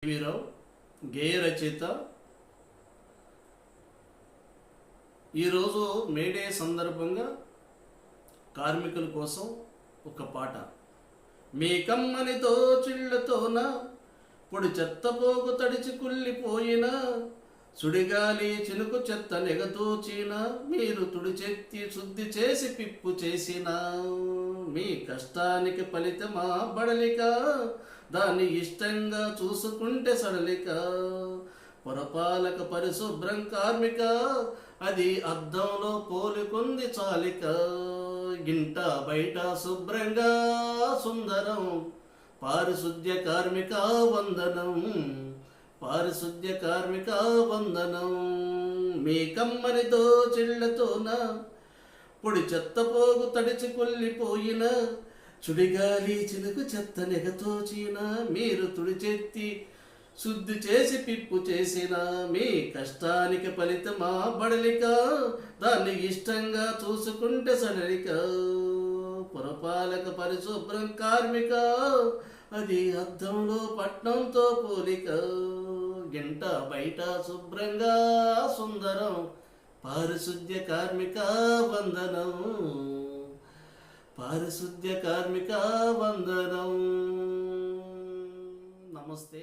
వీరావు గేయ రచయిత. ఈరోజు మేడే సందర్భంగా కార్మికుల కోసం ఒక పాట. మీ కమ్మని దోచిళ్లతోన పొడి చెత్త పోగు తడిచి కుళ్ళిపోయిన సుడిగాలి చినుకు చెత్త నెగదోచిన మీరు తుడిచెత్తి శుద్ధి చేసి పిప్పు చేసిన మీ కష్టానికి ఫలితమా బడలిక, దాన్ని ఇష్టంగా చూసుకుంటే సడలిక. పురపాలక పరిశుభ్రం కార్మిక, అది అద్దంలో పోలికుంది చాలిక. గింట బయట శుభ్రంగా సుందరం, పారిశుద్ధ్య కార్మిక వందనం, పారిశుద్ధ్య కార్మిక వందనం. మీ కమ్మని దోచిళ్లతోన పొడి చెత్త పోగు తడిచి కొల్లిపోయిన చుడిగాలి చినుకు చెత్త నెగతోచిన మీరు తుడిచెత్తి శుద్ధి చేసి పిప్పు చేసిన మీ కష్టానికి ఫలితమా బడలిక, దాన్ని ఇష్టంగా చూసుకుంటే సడలిక. పురపాలక పరిశుభ్రం కార్మిక, అది అద్దంలో పట్నంతో పోలిక. గింట బయట శుభ్రంగా సుందరం, పారిశుద్ధ్య కార్మిక వందనం, పారిశుద్ధ్య కార్మిక వందనం. నమస్తే.